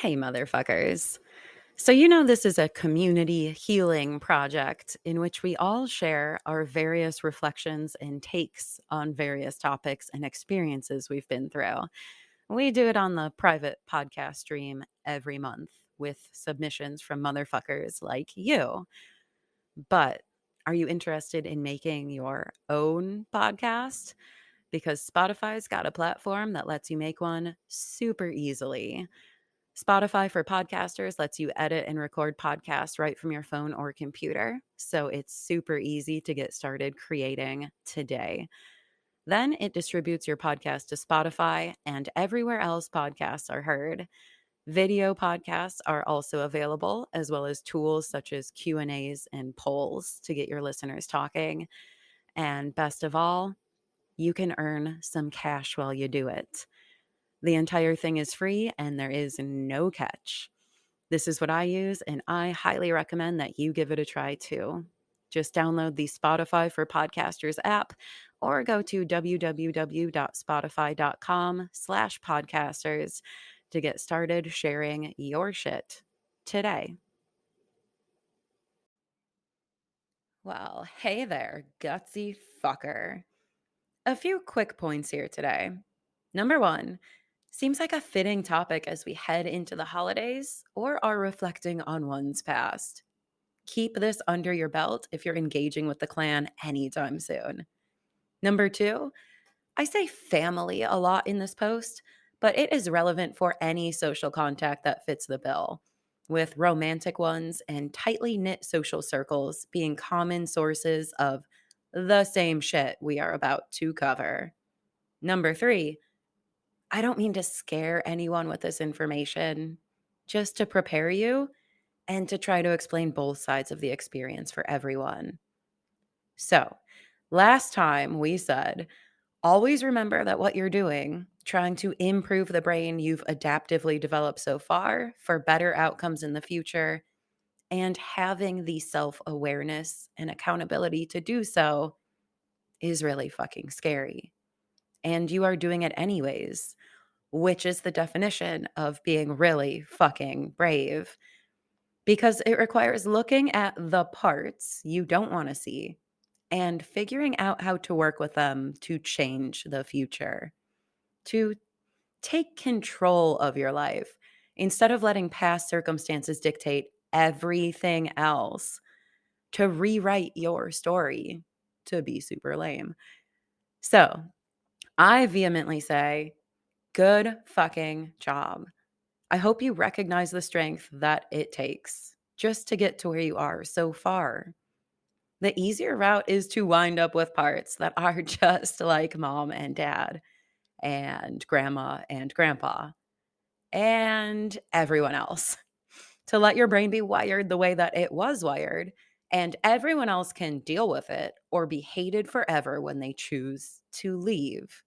Hey, motherfuckers. This is a community healing project in which we all share our various reflections and takes on various topics and experiences we've been through. We do it on the private podcast stream every month with submissions from motherfuckers like you. But are you interested in making your own podcast? Because Spotify's got a platform that lets you make one super easily. Spotify for podcasters lets you edit and record podcasts right from your phone or computer. So it's super easy to get started creating today. Then it distributes your podcast to Spotify and everywhere else podcasts are heard. Video podcasts are also available, as well as tools such as Q&As and polls to get your listeners talking. And best of all, you can earn some cash while you do it. The entire thing is free and there is no catch. This is what I use, and I highly recommend that you give it a try too. Just download the Spotify for Podcasters app or go to www.spotify.com/podcasters to get started sharing your shit today. Well, hey there, gutsy fucker. A few quick points here today. Number one, seems like a fitting topic as we head into the holidays or are reflecting on one's past. Keep this under your belt if you're engaging with the clan anytime soon. Number two, I say family a lot in this post, but it is relevant for any social contact that fits the bill, with romantic ones and tightly knit social circles being common sources of the same shit we are about to cover. Number three, I don't mean to scare anyone with this information, just to prepare you and to try to explain both sides of the experience for everyone. So, last time we said, always remember that what you're doing, trying to improve the brain you've adaptively developed so far for better outcomes in the future, and having the self awareness and accountability to do so is really fucking scary. And you are doing it anyways, which is the definition of being really fucking brave. Because it requires looking at the parts you don't want to see and figuring out how to work with them to change the future, to take control of your life instead of letting past circumstances dictate everything else, to rewrite your story to be super lame. So I vehemently say, good fucking job. I hope you recognize the strength that it takes just to get to where you are so far. The easier route is to wind up with parts that are just like mom and dad and grandma and grandpa and everyone else. To let your brain be wired the way that it was wired, and everyone else can deal with it or be hated forever when they choose to leave.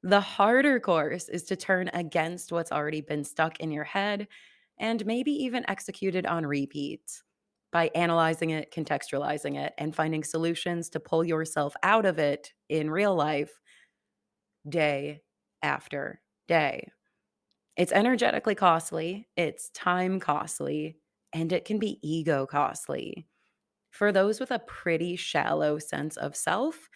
The harder course is to turn against what's already been stuck in your head and maybe even executed on repeat by analyzing it, contextualizing it, and finding solutions to pull yourself out of it in real life day after day. It's energetically costly, it's time costly, and it can be ego costly. For those with a pretty shallow sense of self,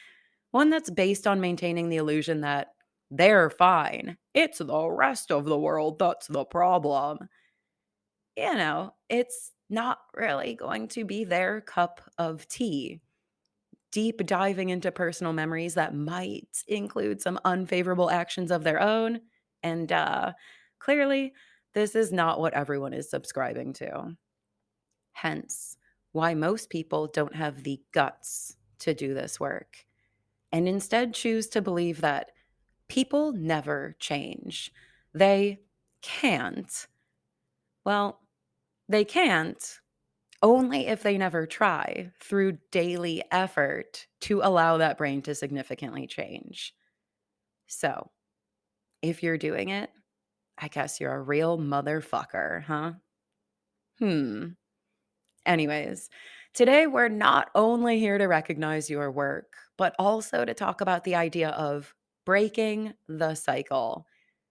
one that's based on maintaining the illusion that they're fine. It's the rest of the world that's the problem. It's not really going to be their cup of tea. Deep diving into personal memories that might include some unfavorable actions of their own. And clearly, this is not what everyone is subscribing to. Hence, why most people don't have the guts to do this work and instead choose to believe that people never change. They can't. Well, they can't only if they never try through daily effort to allow that brain to significantly change. So, if you're doing it, I guess you're a real motherfucker, huh? Anyways, today we're not only here to recognize your work, but also to talk about the idea of breaking the cycle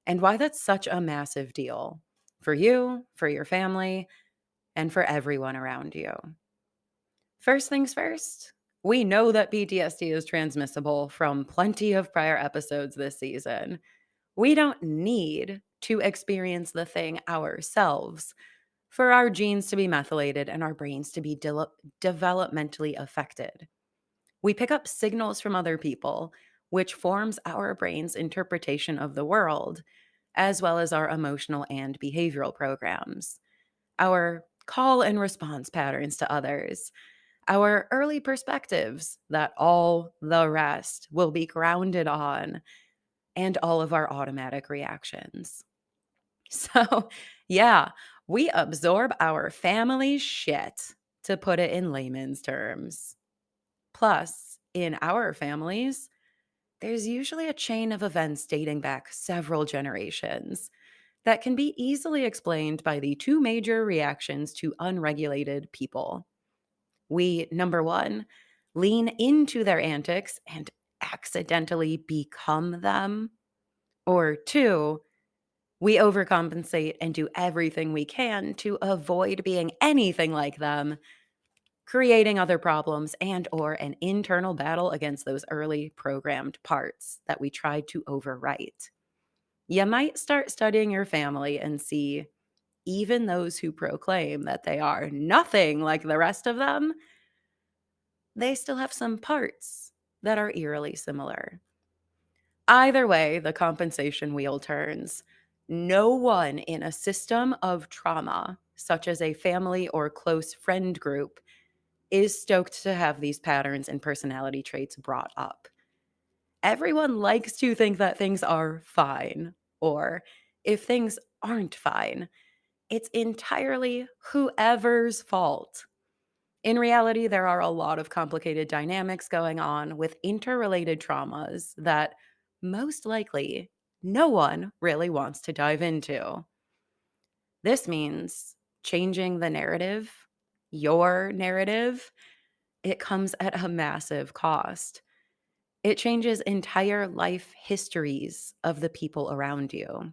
and why that's such a massive deal for you, for your family, and for everyone around you. First things first, we know that PTSD is transmissible from plenty of prior episodes this season. We don't need to experience the thing ourselves for our genes to be methylated and our brains to be developmentally affected. We pick up signals from other people, which forms our brain's interpretation of the world, as well as our emotional and behavioral programs, our call and response patterns to others, our early perspectives that all the rest will be grounded on, and all of our automatic reactions. So, yeah, we absorb our family's shit, to put it in layman's terms. Plus, in our families, there's usually a chain of events dating back several generations that can be easily explained by the two major reactions to unregulated people. We, number one, lean into their antics and accidentally become them. Or two, we overcompensate and do everything we can to avoid being anything like them, creating other problems and or an internal battle against those early programmed parts that we tried to overwrite. You might start studying your family and see even those who proclaim that they are nothing like the rest of them, they still have some parts that are eerily similar. Either way, the compensation wheel turns. No one in a system of trauma, such as a family or close friend group, is stoked to have these patterns and personality traits brought up. Everyone likes to think that things are fine, or if things aren't fine, it's entirely whoever's fault. In reality, there are a lot of complicated dynamics going on with interrelated traumas that most likely no one really wants to dive into. This means changing the narrative, your narrative, it comes at a massive cost. It changes entire life histories of the people around you.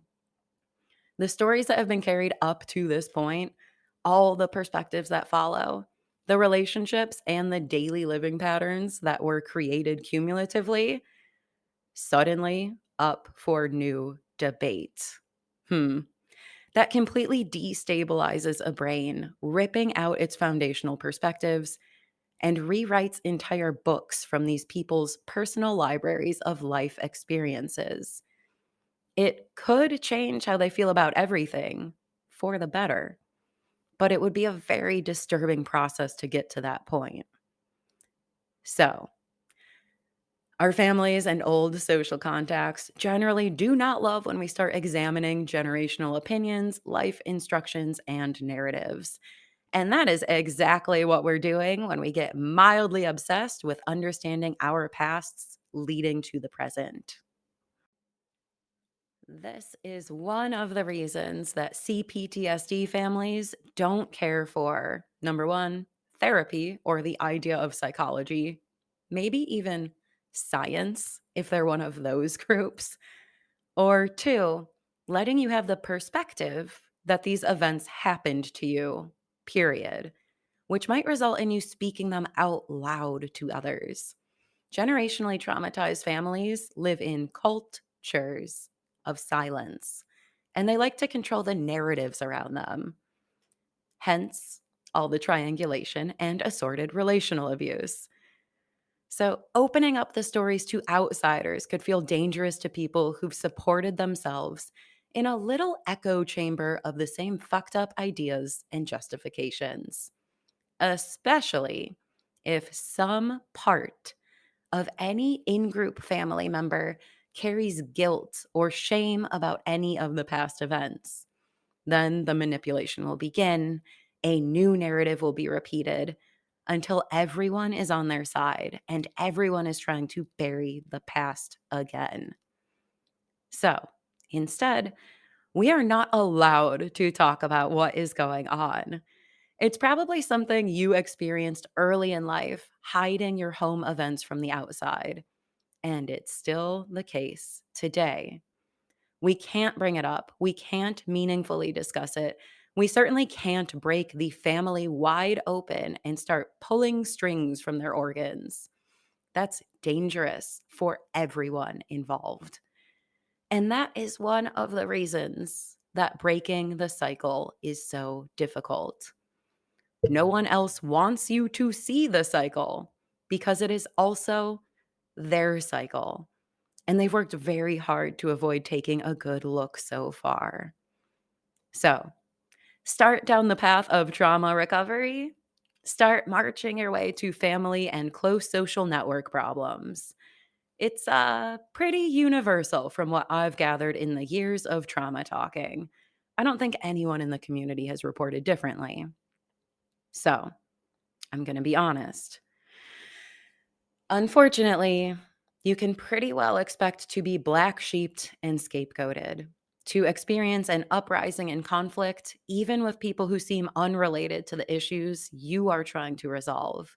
The stories that have been carried up to this point, all the perspectives that follow, the relationships and the daily living patterns that were created cumulatively, suddenly up for new debate. That completely destabilizes a brain, ripping out its foundational perspectives and rewrites entire books from these people's personal libraries of life experiences. It could change how they feel about everything for the better, but it would be a very disturbing process to get to that point. So, our families and old social contacts generally do not love when we start examining generational opinions, life instructions, and narratives. And that is exactly what we're doing when we get mildly obsessed with understanding our pasts leading to the present. This is one of the reasons that CPTSD families don't care for number one, therapy or the idea of psychology, maybe even science if they're one of those groups, or two, letting you have the perspective that these events happened to you, period, which might result in you speaking them out loud to others. Generationally traumatized families live in cultures of silence, and they like to control the narratives around them. Hence, all the triangulation and assorted relational abuse. So, opening up the stories to outsiders could feel dangerous to people who've supported themselves in a little echo chamber of the same fucked up ideas and justifications, especially if some part of any in group family member carries guilt or shame about any of the past events. Then the manipulation will begin. A new narrative will be repeated until everyone is on their side and everyone is trying to bury the past again. So instead, we are not allowed to talk about what is going on. It's probably something you experienced early in life, hiding your home events from the outside. And it's still the case today. We can't bring it up. We can't meaningfully discuss it. We certainly can't break the family wide open and start pulling strings from their organs. That's dangerous for everyone involved. And that is one of the reasons that breaking the cycle is so difficult. No one else wants you to see the cycle because it is also their cycle. And they've worked very hard to avoid taking a good look so far. So, start down the path of trauma recovery. Start marching your way to family and close social network problems. It's pretty universal from what I've gathered in the years of trauma talking. I don't think anyone in the community has reported differently. So, I'm going to be honest. Unfortunately, you can pretty well expect to be black sheeped and scapegoated, to experience an uprising and conflict, even with people who seem unrelated to the issues you are trying to resolve,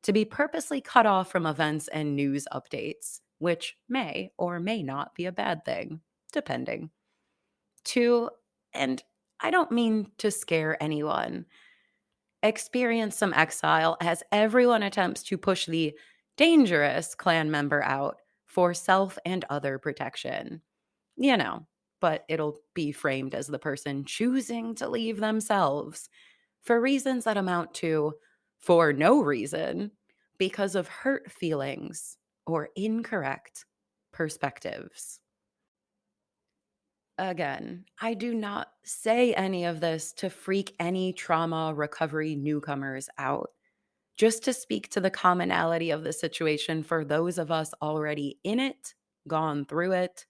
to be purposely cut off from events and news updates, which may or may not be a bad thing, depending. To, and I don't mean to scare anyone, experience some exile as everyone attempts to push the dangerous clan member out for self and other protection. You know, but it'll be framed as the person choosing to leave themselves for reasons that amount to for no reason because of hurt feelings or incorrect perspectives. Again, I do not say any of this to freak any trauma recovery newcomers out, just to speak to the commonality of the situation for those of us already in it, gone through it,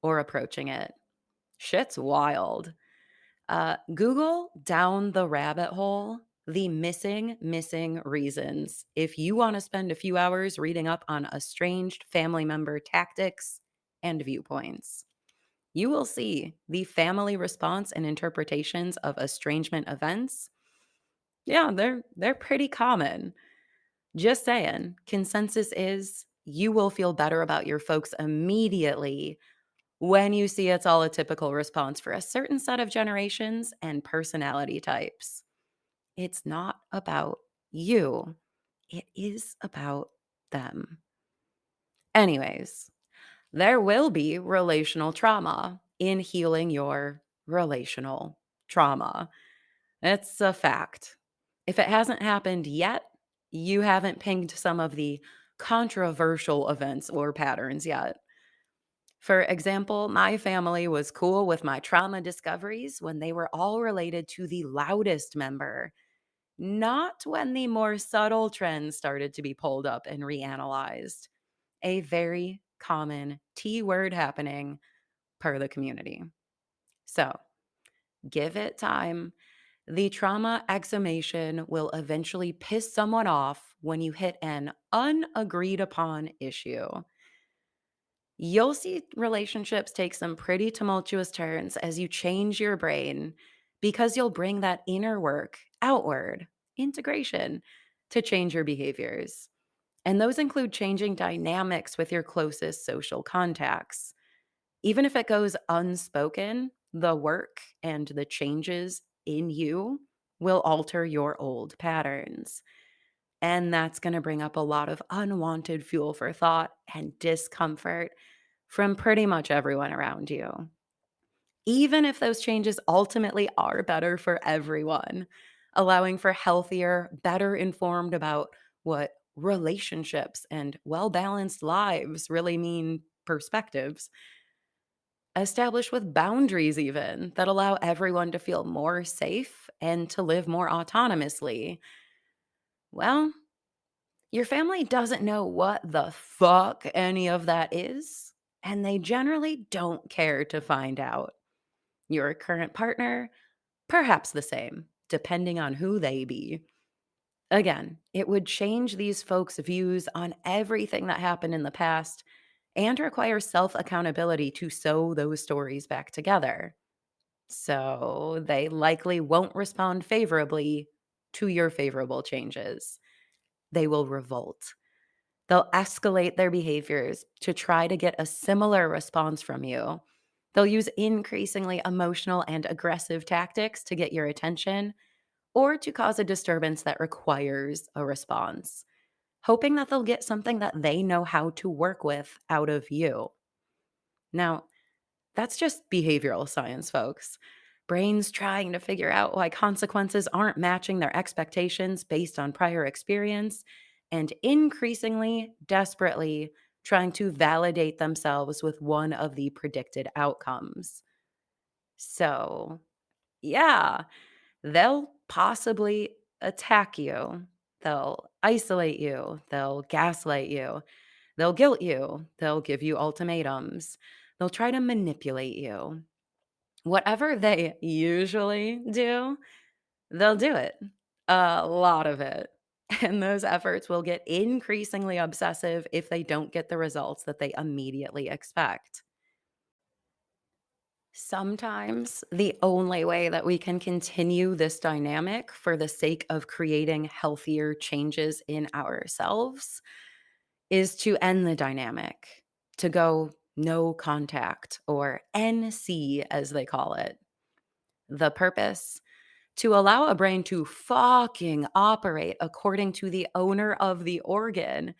or approaching it. Shit's wild. Google down the rabbit hole the missing reasons if you want to spend a few hours reading up on estranged family member tactics and viewpoints. You will see the family response and interpretations of estrangement events. Yeah, they're pretty common. Just saying, consensus is you will feel better about your folks immediately when you see it's all a typical response for a certain set of generations and personality types. It's not about you, it is about them. Anyways, there will be relational trauma in healing your relational trauma. It's a fact. If it hasn't happened yet, you haven't pinged some of the controversial events or patterns yet. For example, my family was cool with my trauma discoveries when they were all related to the loudest member, not when the more subtle trends started to be pulled up and reanalyzed. A very common T word happening per the community. So give it time. The trauma exhumation will eventually piss someone off when you hit an unagreed upon issue. You'll see relationships take some pretty tumultuous turns as you change your brain because you'll bring that inner work outward, integration, to change your behaviors. And those include changing dynamics with your closest social contacts. Even if it goes unspoken, the work and the changes in you will alter your old patterns. And that's going to bring up a lot of unwanted fuel for thought and discomfort from pretty much everyone around you. Even if those changes ultimately are better for everyone, allowing for healthier, better informed about what relationships and well balanced lives really mean perspectives, established with boundaries, even that allow everyone to feel more safe and to live more autonomously. Well, your family doesn't know what the fuck any of that is, and they generally don't care to find out. Your current partner, perhaps the same, depending on who they be. Again, it would change these folks' views on everything that happened in the past and require self accountability to sew those stories back together. So they likely won't respond favorably to your favorable changes. They will revolt. They'll escalate their behaviors to try to get a similar response from you They'll use increasingly emotional and aggressive tactics to get your attention or to cause a disturbance that requires a response, hoping that they'll get something that they know how to work with out of you. Now, that's just behavioral science, folks. Brains trying to figure out why consequences aren't matching their expectations based on prior experience, and increasingly, desperately trying to validate themselves with one of the predicted outcomes. So, yeah, they'll possibly attack you. They'll isolate you. They'll gaslight you. They'll guilt you. They'll give you ultimatums. They'll try to manipulate you. Whatever they usually do, they'll do it. A lot of it. And those efforts will get increasingly obsessive if they don't get the results that they immediately expect. Sometimes the only way that we can continue this dynamic for the sake of creating healthier changes in ourselves is to end the dynamic, to go no contact or NC as they call it. The purpose: to allow a brain to fucking operate according to the owner of the organ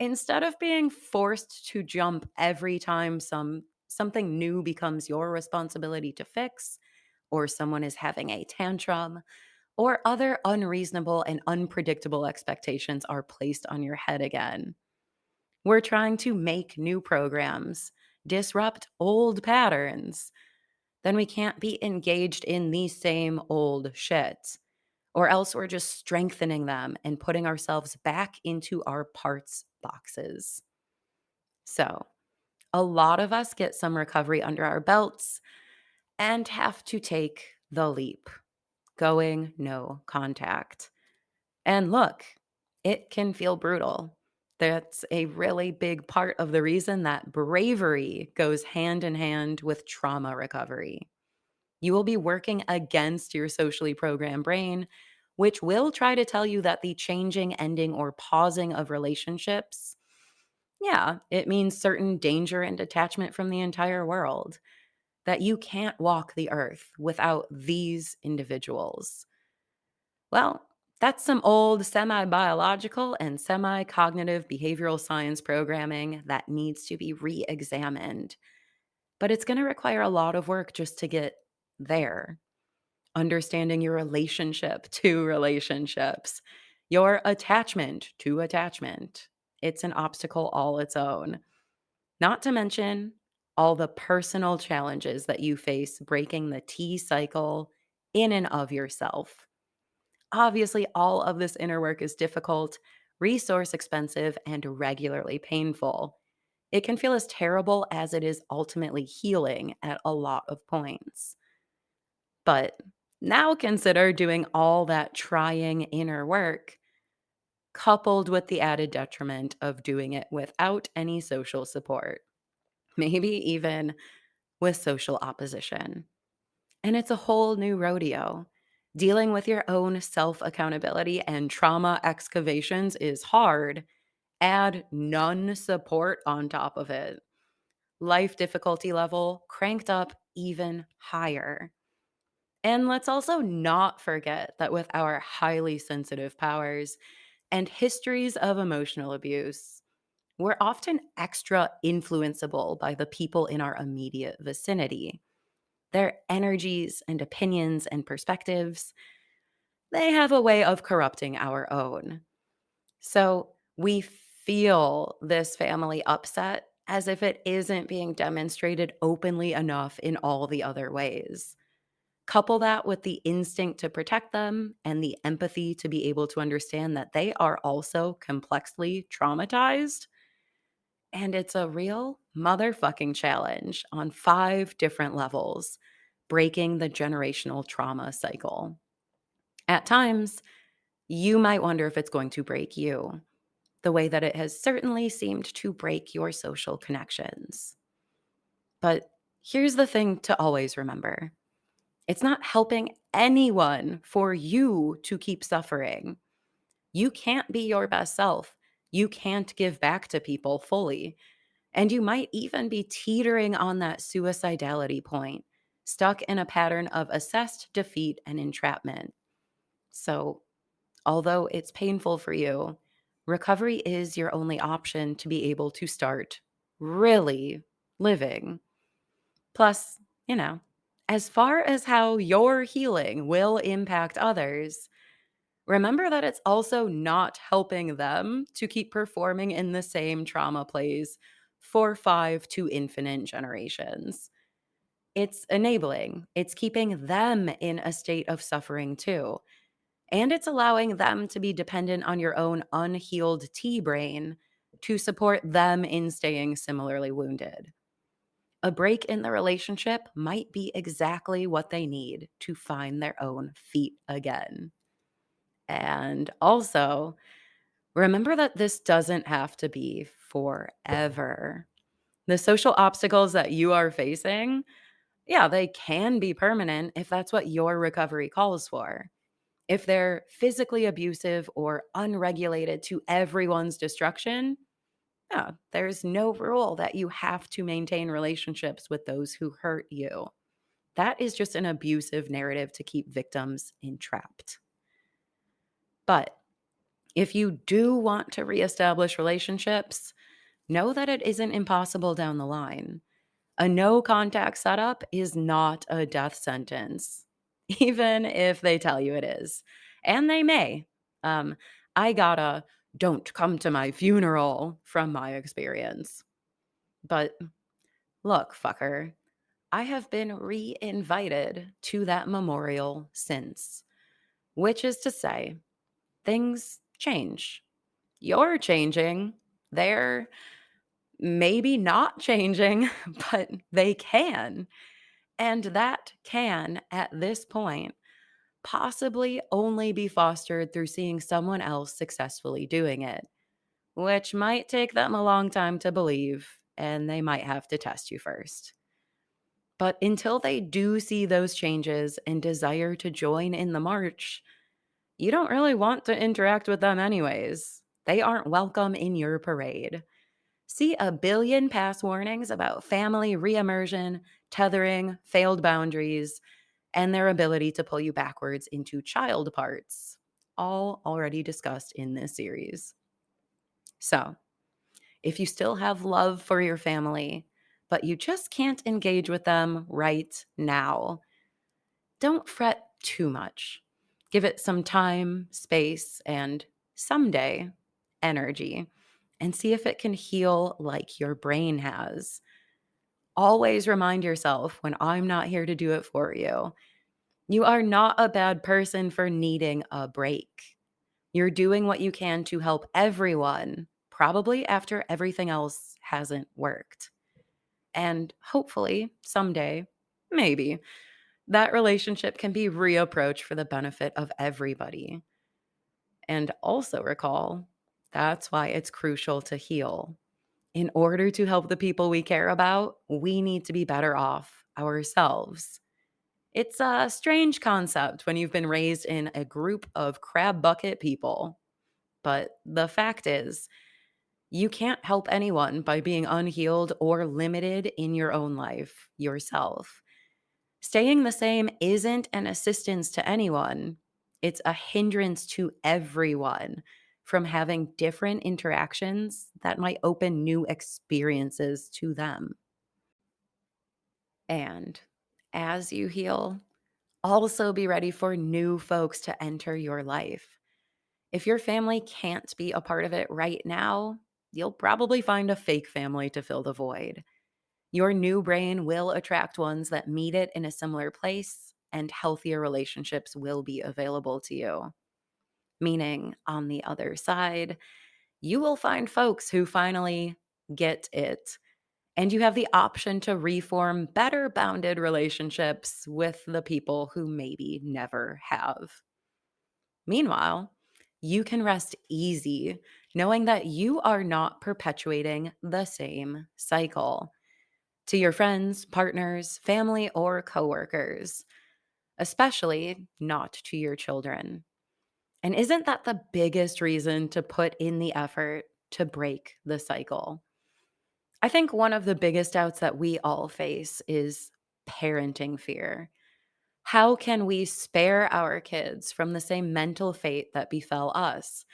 instead of being forced to jump every time something new becomes your responsibility to fix, or someone is having a tantrum, or other unreasonable and unpredictable expectations are placed on your head again. We're trying to make new programs, disrupt old patterns. Then we can't be engaged in the same old shit, or else we're just strengthening them and putting ourselves back into our parts boxes. So, a lot of us get some recovery under our belts and have to take the leap, going no contact. And look, it can feel brutal. That's a really big part of the reason that bravery goes hand in hand with trauma recovery. You will be working against your socially programmed brain, which will try to tell you that the changing, ending, or pausing of relationships, yeah, it means certain danger and detachment from the entire world, that you can't walk the earth without these individuals. Well, that's some old semi biological and semi cognitive behavioral science programming that needs to be re examined. But it's going to require a lot of work just to get there. Understanding your relationship to relationships, your attachment to attachment. It's an obstacle all its own. Not to mention all the personal challenges that you face breaking the T cycle in and of yourself. Obviously, all of this inner work is difficult, resource expensive, and regularly painful. It can feel as terrible as it is ultimately healing at a lot of points. But now consider doing all that trying inner work coupled with the added detriment of doing it without any social support, maybe even with social opposition. And it's a whole new rodeo. Dealing with your own self accountability and trauma excavations is hard. Add none support on top of it. Life difficulty level cranked up even higher. And let's also not forget that with our highly sensitive powers and histories of emotional abuse, we're often extra influenceable by the people in our immediate vicinity. Their energies and opinions and perspectives, they have a way of corrupting our own. So we feel this family upset as if it isn't being demonstrated openly enough in all the other ways. Couple that with the instinct to protect them and the empathy to be able to understand that they are also complexly traumatized. And it's a real motherfucking challenge on 5 different levels, breaking the generational trauma cycle. At times, you might wonder if it's going to break you, the way that it has certainly seemed to break your social connections. But here's the thing to always remember: it's not helping anyone for you to keep suffering. You can't be your best self. You can't give back to people fully. And you might even be teetering on that suicidality point, stuck in a pattern of assessed defeat and entrapment. So, although it's painful for you, recovery is your only option to be able to start really living. Plus, you know, as far as how your healing will impact others, remember that it's also not helping them to keep performing in the same trauma plays for 5 to infinite generations. It's enabling, it's keeping them in a state of suffering too. And it's allowing them to be dependent on your own unhealed T brain to support them in staying similarly wounded. A break in the relationship might be exactly what they need to find their own feet again. And also, remember that this doesn't have to be forever. The social obstacles that you are facing, yeah, they can be permanent if that's what your recovery calls for. If they're physically abusive or unregulated to everyone's destruction, yeah, there's no rule that you have to maintain relationships with those who hurt you. That is just an abusive narrative to keep victims entrapped. But if you do want to reestablish relationships, know that it isn't impossible down the line. A no contact setup is not a death sentence, even if they tell you it is. And they may. Um, I got a don't come to my funeral from my experience. But look, fucker, I have been re invited to that memorial since, which is to say, things change. You're changing. They're maybe not changing, but they can. And that can, at this point, possibly only be fostered through seeing someone else successfully doing it, which might take them a long time to believe, and they might have to test you first. But until they do see those changes and desire to join in the march, you don't really want to interact with them anyways. They aren't welcome in your parade. See a billion pass warnings about family reimmersion, tethering, failed boundaries, and their ability to pull you backwards into child parts, all already discussed in this series. So, if you still have love for your family, but you just can't engage with them right now, don't fret too much. Give it some time, space, and someday energy, and see if it can heal like your brain has. Always remind yourself when I'm not here to do it for you. You are not a bad person for needing a break. You're doing what you can to help everyone, probably after everything else hasn't worked. And hopefully, someday, maybe, that relationship can be reapproached for the benefit of everybody. And also recall that's why it's crucial to heal. In order to help the people we care about, we need to be better off ourselves. It's a strange concept when you've been raised in a group of crab bucket people. But the fact is, you can't help anyone by being unhealed or limited in your own life yourself. Staying the same isn't an assistance to anyone, it's a hindrance to everyone from having different interactions that might open new experiences to them. And as you heal, also be ready for new folks to enter your life. If your family can't be a part of it right now, you'll probably find a fake family to fill the void. Your new brain will attract ones that meet it in a similar place, and healthier relationships will be available to you. Meaning, on the other side, you will find folks who finally get it, and you have the option to reform better bounded relationships with the people who maybe never have. Meanwhile, you can rest easy knowing that you are not perpetuating the same cycle. To your friends, partners, family, or coworkers, especially not to your children. And isn't that the biggest reason to put in the effort to break the cycle? I think one of the biggest doubts that we all face is parenting fear. How can we spare our kids from the same mental fate that befell us?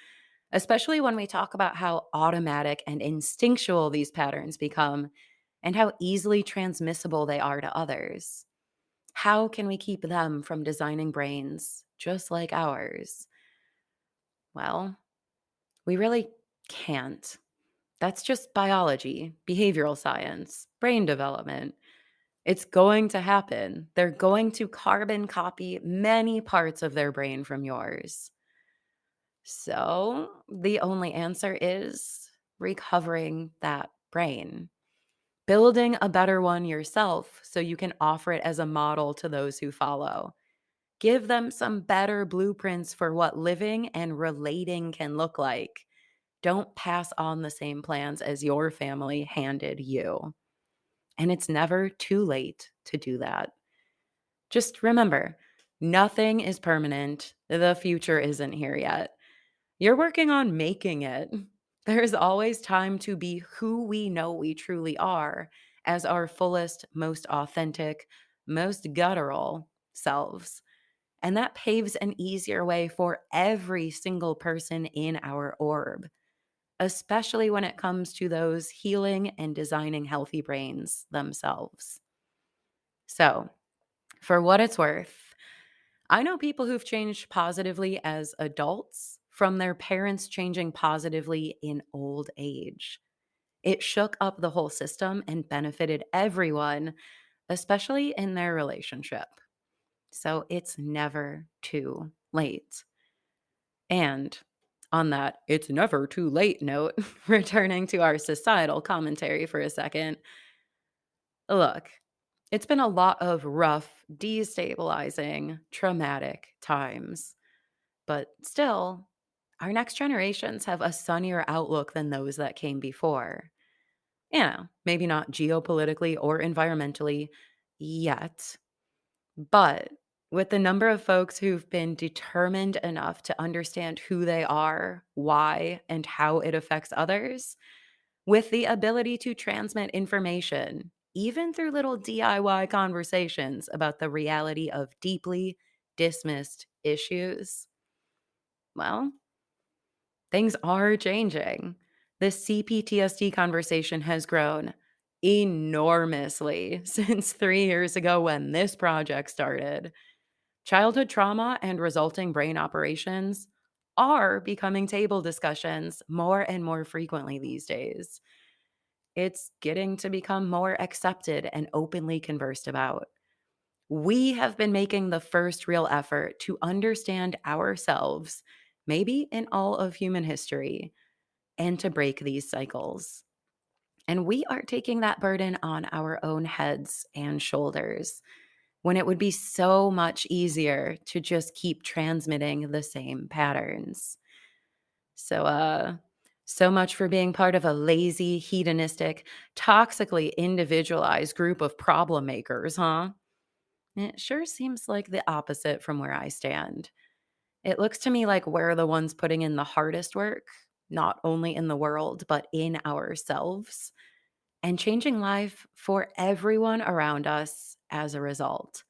Especially when we talk about how automatic and instinctual these patterns become and how easily transmissible they are to others. How can we keep them from designing brains just like ours? Well, we really can't. That's just biology, behavioral science, brain development. It's going to happen. They're going to carbon copy many parts of their brain from yours. So the only answer is recovering that brain, building a better one yourself so you can offer it as a model to those who follow. Give them some better blueprints for what living and relating can look like. Don't pass on the same plans as your family handed you. And it's never too late to do that. Just remember, nothing is permanent. The future isn't here yet. You're working on making it. There's always time to be who we know we truly are as our fullest, most authentic, most guttural selves. And that paves an easier way for every single person in our orb, especially when it comes to those healing and designing healthy brains themselves. So, for what it's worth, I know people who've changed positively as adults from their parents changing positively in old age. It shook up the whole system and benefited everyone, especially in their relationship. So it's never too late. And on that, it's never too late note, returning to our societal commentary for a second, look, it's been a lot of rough, destabilizing, traumatic times. But still, our next generations have a sunnier outlook than those that came before. Maybe not geopolitically or environmentally yet, but with the number of folks who've been determined enough to understand who they are, why, and how it affects others, with the ability to transmit information, even through little DIY conversations about the reality of deeply dismissed issues, well, things are changing. The CPTSD conversation has grown enormously since 3 years ago when this project started. Childhood trauma and resulting brain operations are becoming table discussions more and more frequently these days. It's getting to become more accepted and openly conversed about. We have been making the first real effort to understand ourselves, maybe in all of human history, and to break these cycles. And we are taking that burden on our own heads and shoulders when it would be so much easier to just keep transmitting the same patterns. So much for being part of a lazy, hedonistic, toxically individualized group of problem makers, huh? It sure seems like the opposite from where I stand. It looks to me like we're the ones putting in the hardest work, not only in the world, but in ourselves, and changing life for everyone around us as a result.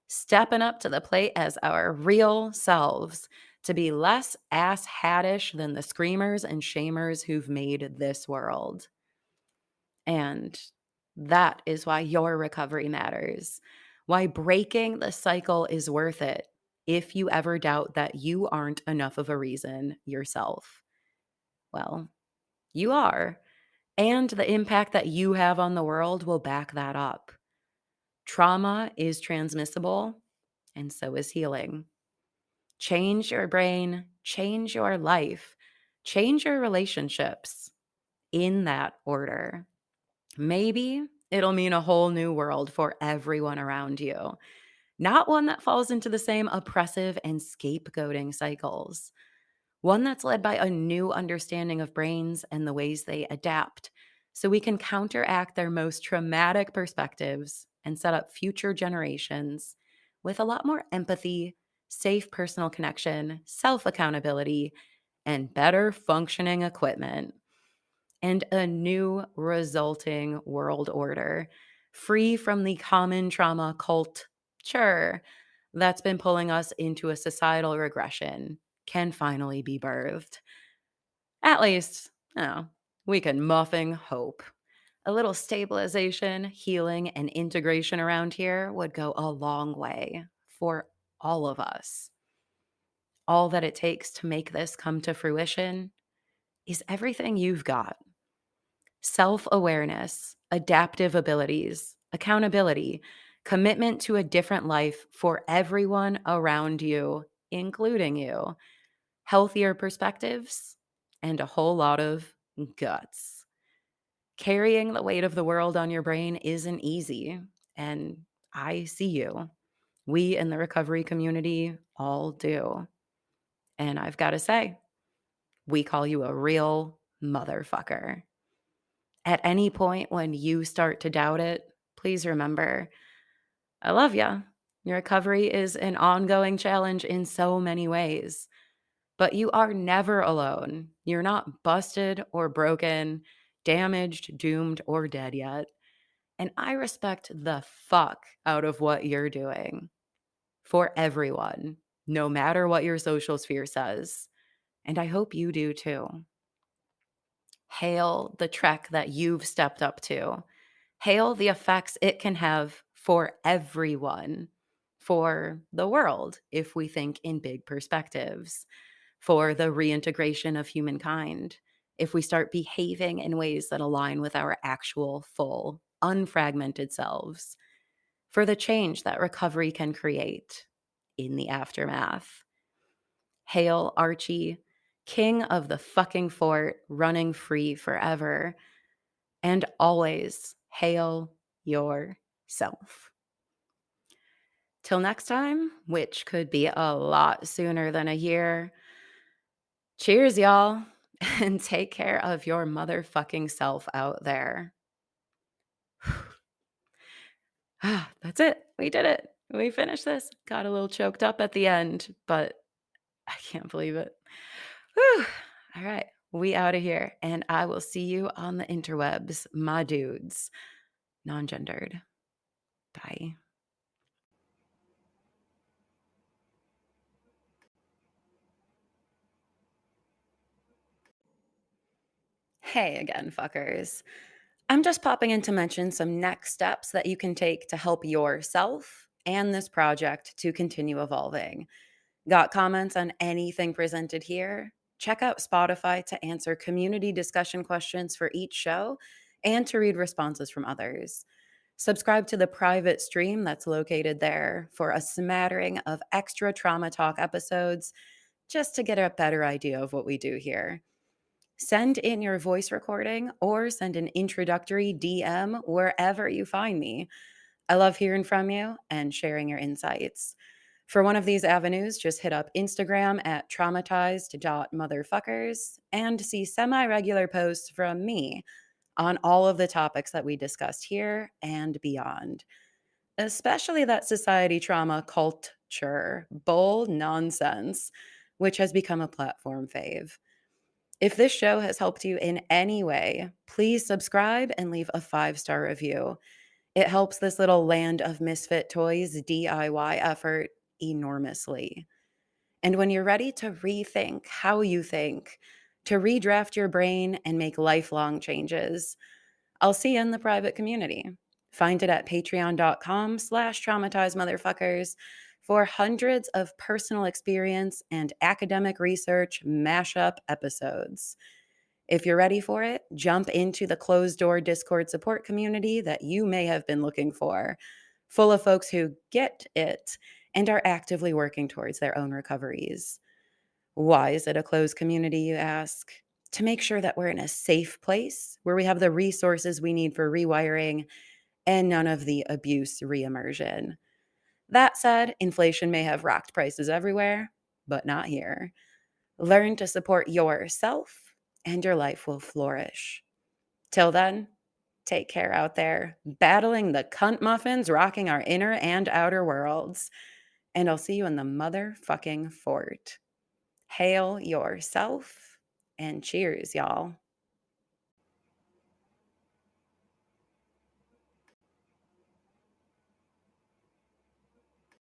Stepping up to the plate as our real selves to be less ass hattish than the screamers and shamers who've made this world. And that is why your recovery matters. Why breaking the cycle is worth it if you ever doubt that you aren't enough of a reason yourself. Well, you are. And the impact that you have on the world will back that up. Trauma is transmissible, and so is healing. Change your brain, change your life, change your relationships in that order. Maybe it'll mean a whole new world for everyone around you, not one that falls into the same oppressive and scapegoating cycles. One that's led by a new understanding of brains and the ways they adapt, so we can counteract their most traumatic perspectives and set up future generations with a lot more empathy, safe personal connection, self accountability, and better functioning equipment. and a new resulting world order, free from the common trauma culture that's been pulling us into a societal regression, can finally be birthed. At least, oh, we can muffing hope. A little stabilization, healing, and integration around here would go a long way for all of us. All that it takes to make this come to fruition is everything you've got: self awareness, adaptive abilities, accountability, commitment to a different life for everyone around you, including you, healthier perspectives, and a whole lot of guts. Carrying the weight of the world on your brain isn't easy, and I see you. We in the recovery community all do. And I've got to say, we call you a real motherfucker. At any point when you start to doubt it, please remember, I love you. Your recovery is an ongoing challenge in so many ways, but you are never alone. You're not busted or broken, damaged, doomed, or dead yet. And I respect the fuck out of what you're doing for everyone, no matter what your social sphere says. And I hope you do too. Hail the trek that you've stepped up to. Hail the effects it can have for everyone, for the world, if we think in big perspectives, for the reintegration of humankind, if we start behaving in ways that align with our actual, full, unfragmented selves, for the change that recovery can create in the aftermath. Hail Archie, king of the fucking fort, running free forever. And always hail yourself. Till next time, which could be a lot sooner than a year. Cheers, y'all, and take care of your motherfucking self out there. That's it. We did it. We finished this. Got a little choked up at the end, but I can't believe it. Whew. All right. We out of here, and I will see you on the interwebs, my dudes, non-gendered. Bye. Hey again, fuckers. I'm just popping in to mention some next steps that you can take to help yourself and this project to continue evolving. Got comments on anything presented here? Check out Spotify to answer community discussion questions for each show and to read responses from others. Subscribe to the private stream that's located there for a smattering of extra trauma talk episodes just to get a better idea of what we do here. Send in your voice recording or send an introductory DM wherever you find me. I love hearing from you and sharing your insights. For one of these avenues, just hit up Instagram at traumatized.motherfuckers and see semi regular posts from me on all of the topics that we discussed here and beyond, especially that society trauma culture, bull nonsense, which has become a platform fave. If this show has helped you in any way, please subscribe and leave a 5-star review. It helps this little land of misfit toys DIY effort enormously. And when you're ready to rethink how you think, to redraft your brain and make lifelong changes, I'll see you in the private community. Find it at patreon.com/traumatized motherfuckers for hundreds of personal experience and academic research mashup episodes. If you're ready for it, jump into the closed door Discord support community that you may have been looking for, full of folks who get it and are actively working towards their own recoveries. Why is it a closed community, you ask? To make sure that we're in a safe place where we have the resources we need for rewiring and none of the abuse reimmersion. That said, inflation may have rocked prices everywhere, but not here. Learn to support yourself, and your life will flourish. Till then, take care out there, battling the cunt muffins rocking our inner and outer worlds. And I'll see you in the motherfucking fort. Hail yourself, and cheers, y'all.